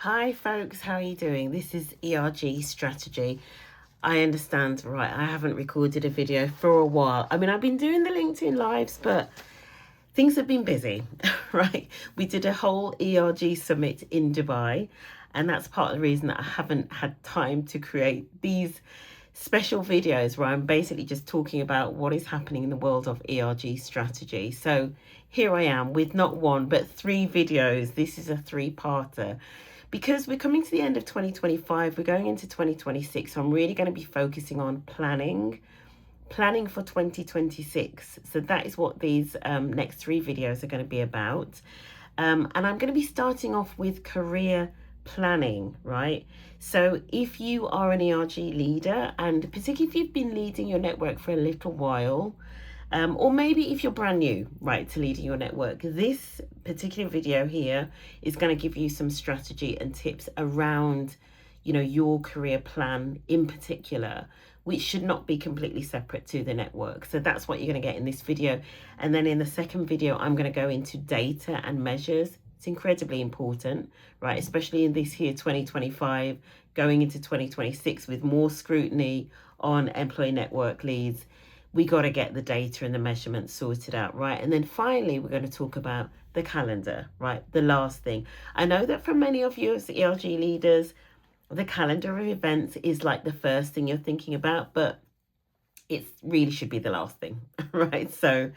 Hi folks, how are you doing? This is ERG strategy. I understand, right, I haven't recorded a video for a while. I mean, I've been doing the LinkedIn lives, but things have been busy, right? We did a whole ERG summit in Dubai, and that's part of the reason that I haven't had time to create these special videos where I'm basically just talking about what is happening in the world of ERG strategy. So here I am with not one, but 3 videos. This is a 3-parter. Because we're coming to the end of 2025, we're going into 2026. So I'm really going to be focusing on planning for 2026. So that is what these next 3 videos are going to be about. And I'm going to be starting off with career planning, right? So if you are an ERG leader, and particularly if you've been leading your network for a little while, or maybe if you're brand new, right, to leading your network, this particular video here is going to give you some strategy and tips around, your career plan in particular, which should not be completely separate to the network. So that's what you're going to get in this video. And then in the second video, I'm going to go into data and measures. It's incredibly important, right? Especially in this year, 2025, going into 2026 with more scrutiny on employee network leads. We got to get the data and the measurements sorted out, right? And then finally, we're going to talk about the calendar, right? The last thing. I know that for many of you as ERG leaders, the calendar of events is like the first thing you're thinking about, but it really should be the last thing, right? So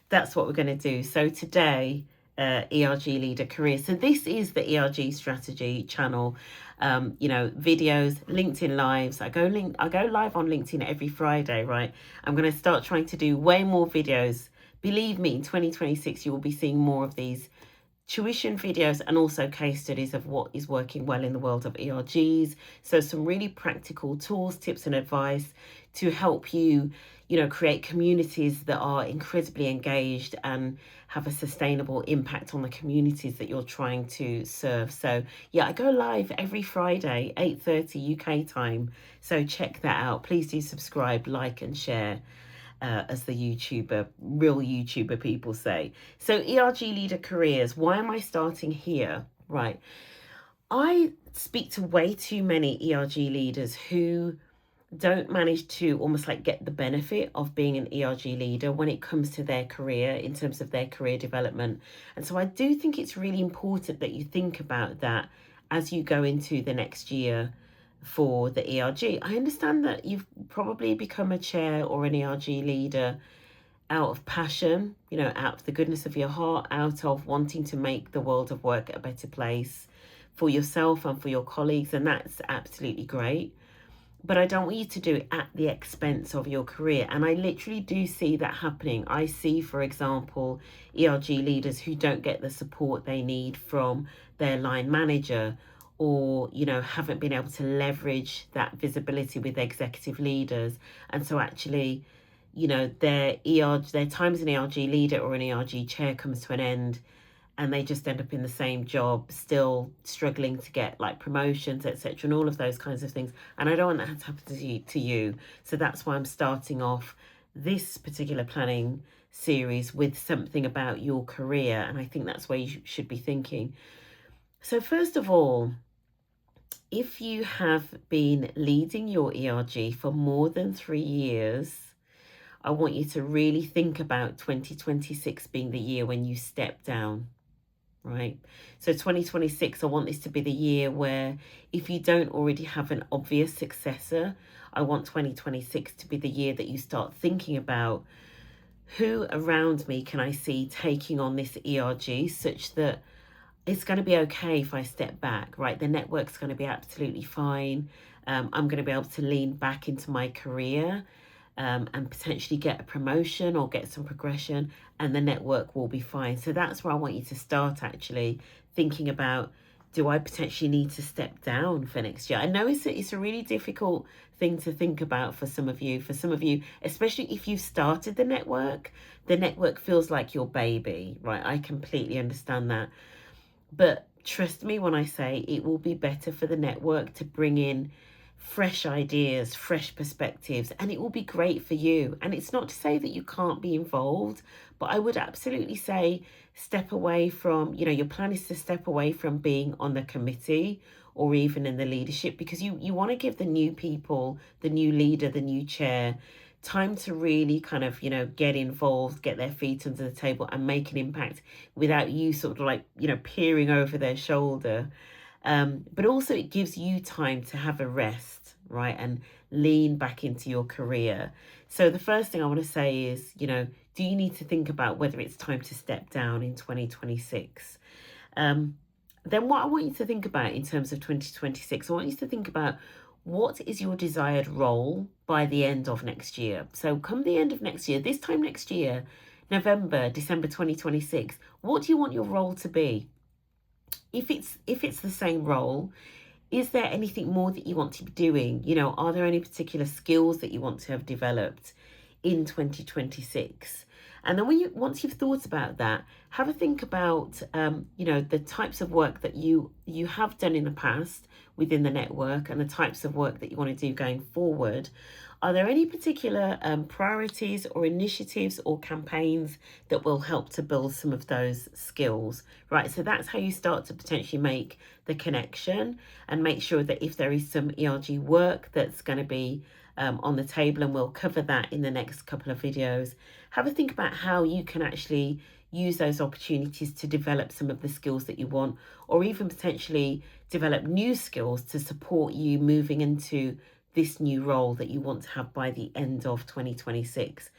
that's what we're going to do. So today, ERG leader career. So this is the ERG strategy channel. Videos, LinkedIn lives. I go live on LinkedIn every Friday, right? I'm going to start trying to do way more videos. Believe me, in 2026, you will be seeing more of these tuition videos and also case studies of what is working well in the world of ERGs. So some really practical tools, tips and advice to help you, create communities that are incredibly engaged and have a sustainable impact on the communities that you're trying to serve. So yeah, I go live every Friday, 8:30 UK time. So check that out. Please do subscribe, like and share. As the real YouTuber people say. So ERG leader careers, why am I starting here? Right. I speak to way too many ERG leaders who don't manage to almost like get the benefit of being an ERG leader when it comes to their career, in terms of their career development. And so I do think it's really important that you think about that as you go into the next year for the ERG. I understand that you've probably become a chair or an ERG leader out of passion, out of the goodness of your heart, out of wanting to make the world of work a better place for yourself and for your colleagues. And that's absolutely great. But I don't want you to do it at the expense of your career. And I literally do see that happening. I see, for example, ERG leaders who don't get the support they need from their line manager, or haven't been able to leverage that visibility with executive leaders. And so actually, their time as an ERG leader or an ERG chair comes to an end, and they just end up in the same job, still struggling to get like promotions, etc., and all of those kinds of things. And I don't want that to happen to you. So that's why I'm starting off this particular planning series with something about your career. And I think that's where you should be thinking. So first of all, if you have been leading your ERG for more than 3 years, I want you to really think about 2026 being the year when you step down, right? So 2026, I want this to be the year where if you don't already have an obvious successor, I want 2026 to be the year that you start thinking about who around me can I see taking on this ERG such that it's going to be okay if I step back, right? The network's going to be absolutely fine. I'm going to be able to lean back into my career and potentially get a promotion or get some progression, and the network will be fine. So that's where I want you to start, actually thinking about, do I potentially need to step down for next year? I know it's a really difficult thing to think about for some of you. For some of you, especially if you've started the network feels like your baby, right? I completely understand that. But trust me when I say it will be better for the network to bring in fresh ideas, fresh perspectives, and it will be great for you. And it's not to say that you can't be involved, but I would absolutely say step away from, your plan is to step away from being on the committee or even in the leadership, because you want to give the new people, the new leader, the new chair, time to really kind of, get involved, get their feet under the table and make an impact without you sort of like, peering over their shoulder. But also it gives you time to have a rest, right? And lean back into your career. So the first thing I want to say is, do you need to think about whether it's time to step down in 2026? Then what I want you to think about in terms of 2026, I want you to think about what is your desired role by the end of next year. So come the end of next year, this time next year, November, December 2026, what do you want your role to be? If it's the same role, is there anything more that you want to be doing? Are there any particular skills that you want to have developed in 2026? And then once you've thought about that, have a think about the types of work that you have done in the past within the network and the types of work that you want to do going forward. Are there any particular priorities or initiatives or campaigns that will help to build some of those skills, right? So that's how you start to potentially make the connection and make sure that if there is some ERG work that's going to be on the table, and we'll cover that in the next couple of videos, have a think about how you can actually use those opportunities to develop some of the skills that you want, or even potentially develop new skills to support you moving into this new role that you want to have by the end of 2026.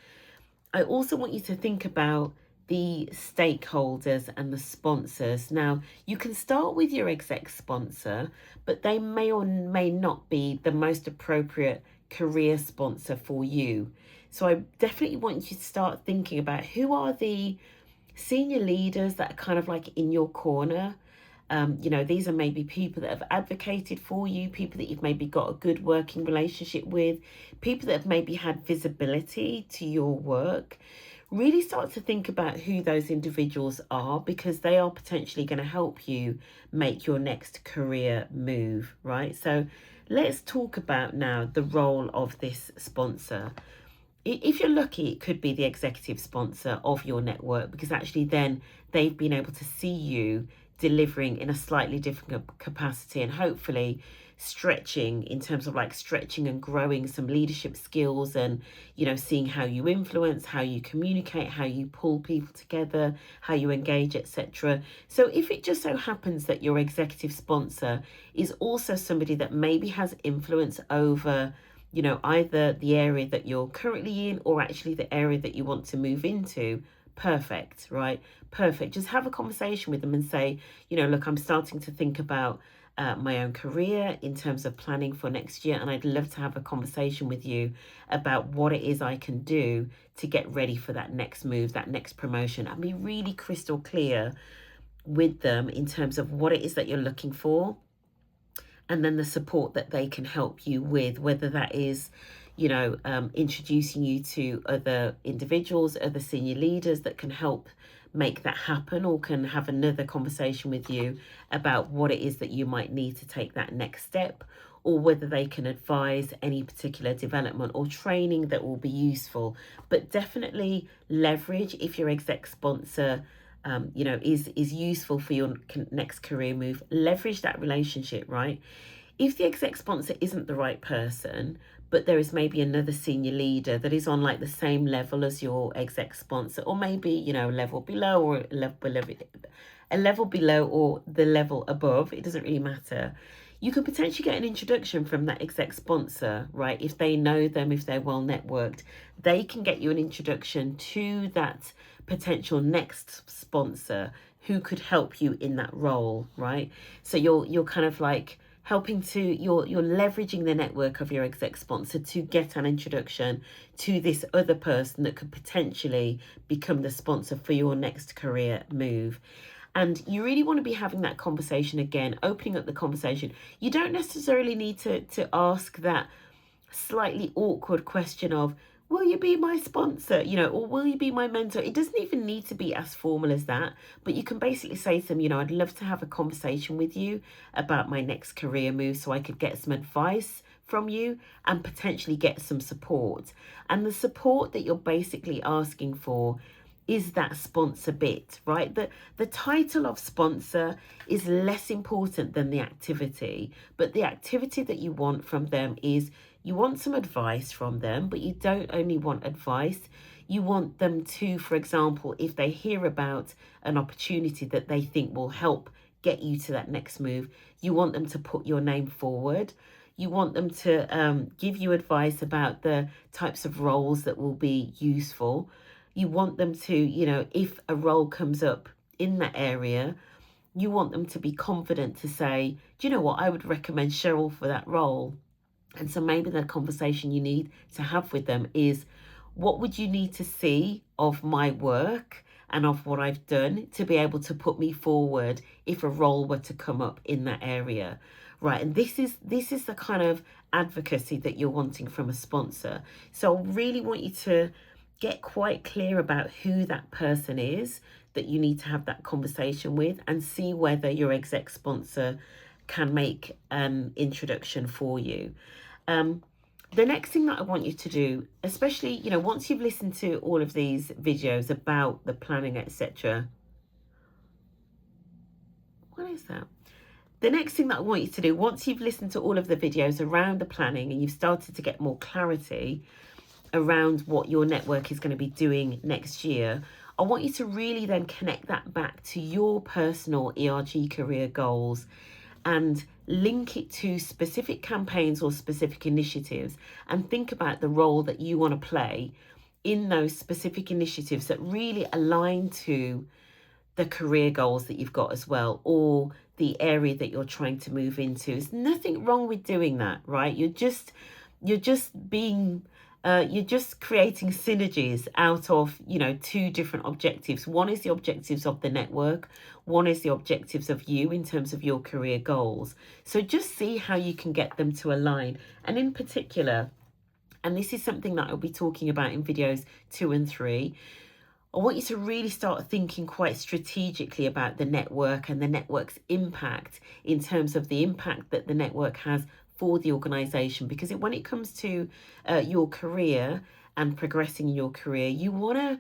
I also want you to think about the stakeholders and the sponsors. Now, you can start with your exec sponsor, but they may or may not be the most appropriate career sponsor for you. So I definitely want you to start thinking about who are the senior leaders that are kind of like in your corner. These are maybe people that have advocated for you, people that you've maybe got a good working relationship with, people that have maybe had visibility to your work. Really start to think about who those individuals are, because they are potentially going to help you make your next career move, right? So let's talk about now the role of this sponsor. If you're lucky, it could be the executive sponsor of your network, because actually then they've been able to see you delivering in a slightly different capacity, and hopefully stretching in terms of like stretching and growing some leadership skills, and seeing how you influence, how you communicate, how you pull people together, how you engage, etc. So if it just so happens that your executive sponsor is also somebody that maybe has influence over either the area that you're currently in or actually the area that you want to move into, perfect, right? Perfect. Just have a conversation with them and say, look, I'm starting to think about my own career in terms of planning for next year, and I'd love to have a conversation with you about what it is I can do to get ready for that next move, that next promotion, and be really crystal clear with them in terms of what it is that you're looking for, and then the support that they can help you with, whether that is introducing you to other individuals, other senior leaders that can help make that happen, or can have another conversation with you about what it is that you might need to take that next step, or whether they can advise any particular development or training that will be useful. But definitely leverage, if your exec sponsor is useful for your next career move, leverage that relationship, right? If the exec sponsor isn't the right person, but there is maybe another senior leader that is on like the same level as your exec sponsor, or maybe a level below, or a level below or the level above, it doesn't really matter, you can potentially get an introduction from that exec sponsor, right? If they know them, if they're well networked, they can get you an introduction to that potential next sponsor who could help you in that role, right? So you're kind of like you're leveraging the network of your exec sponsor to get an introduction to this other person that could potentially become the sponsor for your next career move. And you really want to be having that conversation again, opening up the conversation. You don't necessarily need to ask that slightly awkward question of, will you be my sponsor, or will you be my mentor? It doesn't even need to be as formal as that, but you can basically say to them, I'd love to have a conversation with you about my next career move so I could get some advice from you and potentially get some support. And the support that you're basically asking for is that sponsor bit, right? The title of sponsor is less important than the activity, but the activity that you want from them is you want some advice from them, but you don't only want advice. You want them to, for example, if they hear about an opportunity that they think will help get you to that next move, you want them to put your name forward. You want them to give you advice about the types of roles that will be useful. You want them to, you know, if a role comes up in that area, you want them to be confident to say, do you know what, I would recommend Cheryl for that role. And so maybe the conversation you need to have with them is, what would you need to see of my work and of what I've done to be able to put me forward if a role were to come up in that area, right? And this is the kind of advocacy that you're wanting from a sponsor. So I really want you to get quite clear about who that person is that you need to have that conversation with, and see whether your exec sponsor can make an introduction for you. The next thing that I want you to do, especially, you know, once you've listened to all of these videos about the planning, etc. What is that? The next thing that I want you to do, once you've listened to all of the videos around the planning and you've started to get more clarity around what your network is going to be doing next year, I want you to really then connect that back to your personal ERG career goals and link it to specific campaigns or specific initiatives, and think about the role that you want to play in those specific initiatives that really align to the career goals that you've got as well, or the area that you're trying to move into. There's nothing wrong with doing that, right? You're just creating synergies out of, you know, two different objectives. One is the objectives of the network. One is the objectives of you in terms of your career goals. So just see how you can get them to align. And in particular, and this is something that I'll be talking about in videos 2 and 3, I want you to really start thinking quite strategically about the network and the network's impact in terms of the impact that the network has for the organization. Because when it comes to your career and progressing in your career, you want to,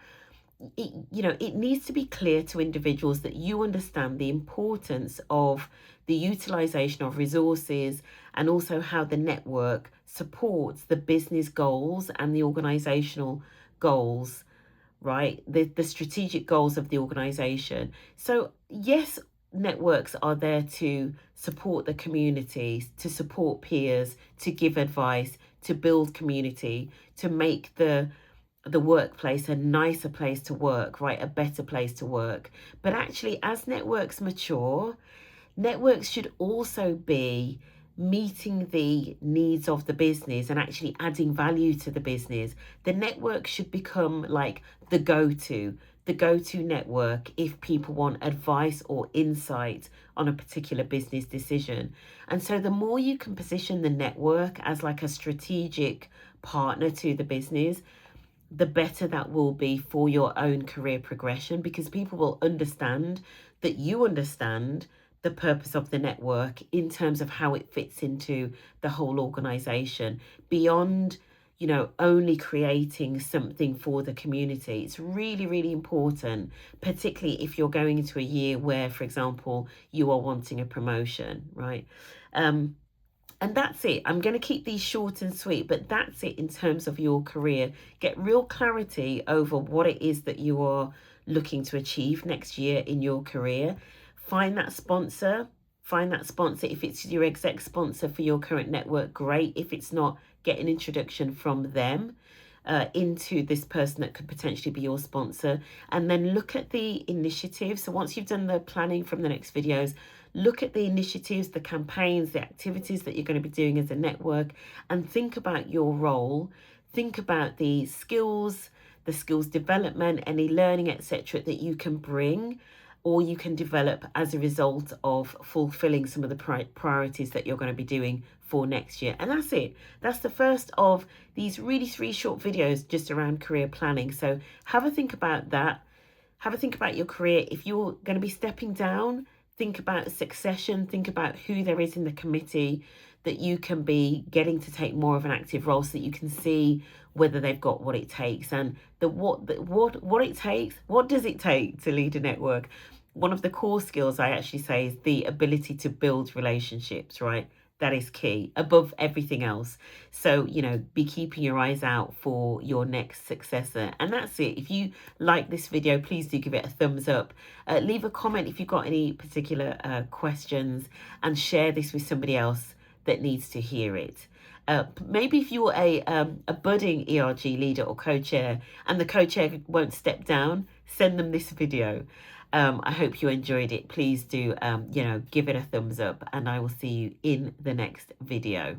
it needs to be clear to individuals that you understand the importance of the utilization of resources, and also how the network supports the business goals and the organizational goals, right? The strategic goals of the organization. So yes, networks are there to support the communities, to support peers, to give advice, to build community, to make the workplace a nicer place to work, right? A better place to work. But actually, as networks mature, networks should also be meeting the needs of the business and actually adding value to the business. The network should become like the go-to network if people want advice or insight on a particular business decision. And so the more you can position the network as like a strategic partner to the business, the better that will be for your own career progression, because people will understand that you understand the purpose of the network in terms of how it fits into the whole organization, beyond, you know, only creating something for the community. It's really, really important, particularly if you're going into a year where, for example, you are wanting a promotion, right? And that's it. I'm going to keep these short and sweet, but that's it in terms of your career. Get real clarity over what it is that you are looking to achieve next year in your career. Find that sponsor. If it's your exec sponsor for your current network, great. If it's not, get an introduction from them into this person that could potentially be your sponsor. And then look at the initiatives. So once you've done the planning from the next videos, look at the initiatives, the campaigns, the activities that you're going to be doing as a network, and think about your role. Think about the skills development, any learning, etc., that you can bring or you can develop as a result of fulfilling some of the priorities that you're going to be doing for next year. And that's it. That's the first of these really 3 short videos just around career planning. So have a think about that. Have a think about your career. If you're going to be stepping down, think about succession, think about who there is in the committee that you can be getting to take more of an active role, so that you can see whether they've got what it takes. And what it takes, what does it take to lead a network? One of the core skills I actually say is the ability to build relationships, right? That is key above everything else. So, be keeping your eyes out for your next successor. And that's it. If you like this video, please do give it a thumbs up. Leave a comment if you've got any particular questions, and share this with somebody else that needs to hear it. Maybe if you're a budding ERG leader or co-chair, and the co-chair won't step down, send them this video. I hope you enjoyed it. Please do, give it a thumbs up, and I will see you in the next video.